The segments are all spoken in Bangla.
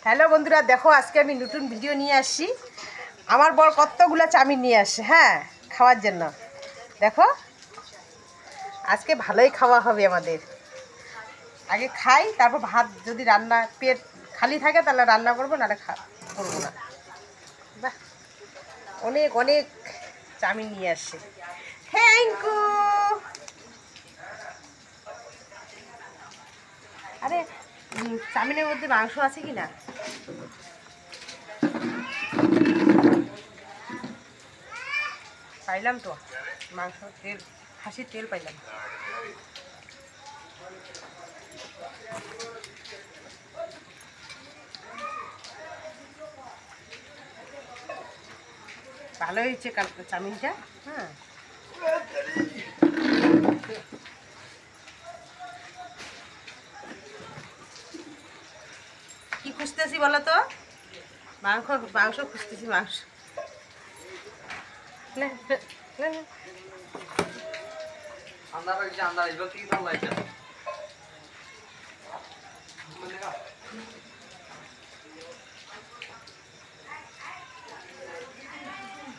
হ্যালো বন্ধুরা, দেখো আজকে আমি নতুন ভিডিও নিয়ে আসছি। আমার বর কতগুলো চাউমিন নিয়ে আসছে, হ্যাঁ, খাওয়ার জন্য। দেখো আজকে ভালোই খাওয়া হবে আমাদের। আগে খাই, তারপর ভাত যদি রান্না পেট খালি থাকে তাহলে রান্না করবো, নাহলে করবো না। বাহ, অনেক অনেক চাউমিন নিয়ে আসছে। Thank you. আরে চাউমিনের মধ্যে মাংস আছে কি না? পাইলাম তো মাংস, তেল, খাসির তেল পাইলাম। ভালো হয়েছে চাউমিনটা। হ্যাঁ, কি খুঁজতেছি বলো তো? মাংস মাংস খুঁজতেছি, মাংস।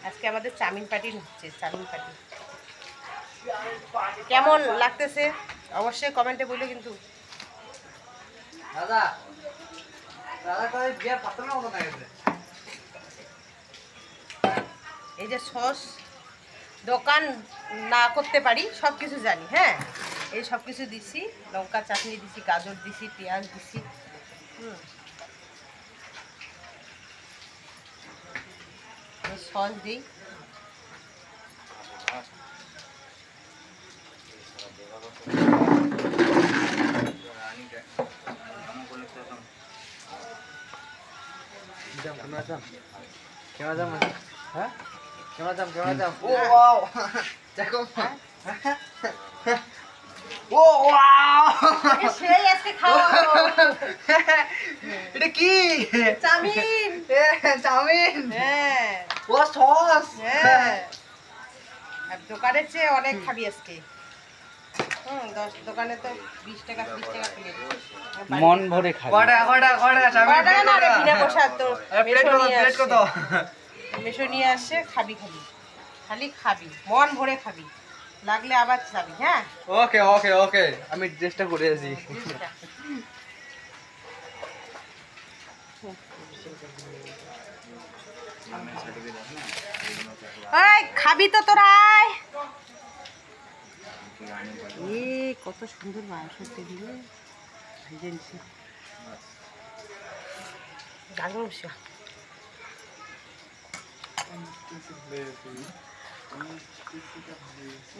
আজকে আমাদের চাউমিন পার্টি হচ্ছে, চাউমিন পার্টি। কেমন লাগতেছে অবশ্যই কমেন্টে বললে কিন্তু। এই যে সস দোকান না করতে পারি, সব কিছু জানি। হ্যাঁ, এই সব কিছু দিছি, লঙ্কা চাটনি দিছি, গাজর দিছি, পেঁয়াজ দিছি। সস দিই। এটা কি চাউমিন? চাউমিন? হ্যাঁ, ও সস। হ্যাঁ, আর দোকানের চেয়ে অনেক খাবি আজকে। দোকানে তো 20 টাকা 30 টাকা প্লেট। মন ভরে খাবে। কটা চাউমিন? প্লেট কত? মেশো নিয়ে আসছে, খাবি খাবি, খালি খাবি, মন ভরে খাবি, লাগলে আবার খাবি। হ্যাঁ, ওকে ওকে ওকে, আমি চেষ্টা করে আছি। খাবি তো তোরা? কত সুন্দর মাংস দিলে ভেজে নিচ্ছি।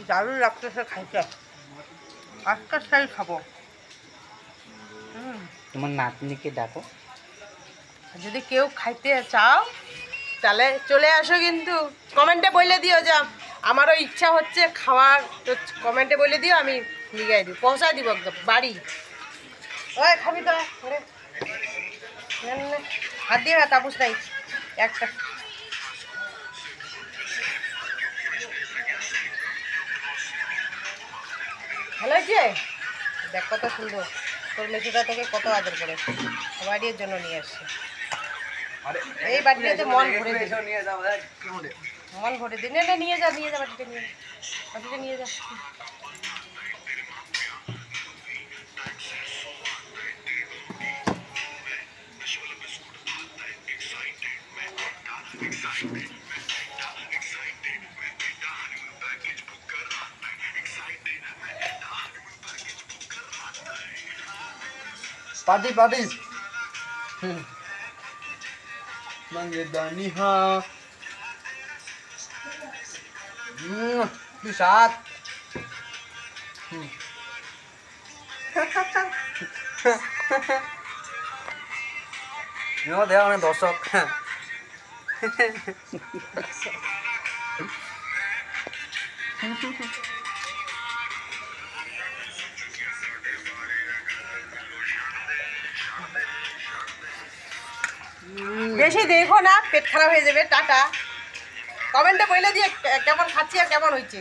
দারুণ লাগতেছে খাইতে, আজকের সাই খাবো। তোমার নাতনিকে ডাকো। যদি কেউ খাইতে চাও তাহলে চলে আসো, কিন্তু কমেন্টে বলে দিও যে আমারও ইচ্ছা হচ্ছে খাওয়ার, তো কমেন্টে বলে দিও, আমি লিগাই দিই, পৌঁছায় দিব একদম বাড়ি। ওই খাবি তো? হাত দিয়ে তাপুস নাই একটা। ভালো হয়েছে? দেখ কত সুন্দর, তোর মেশিটা তোকে কত আদর করে, বাড়ির জন্য নিয়ে আসছে। এই বাড়িটাতে মন ভরে দিন, মন ভরে দিন। নিয়ে যা, নিয়ে যা, বাড়িতে নিয়ে যা, বাড়িতে নিয়ে যা। पार्टी पार्टी मांगे दानी हाँ साथ देखा मैं दर्शक বেশি দেখো না, পেট খারাপ হয়ে যাবে। টাটা। কমেন্টে বলে দিয়ে কেমন খাচ্ছি আর কেমন হয়েছে।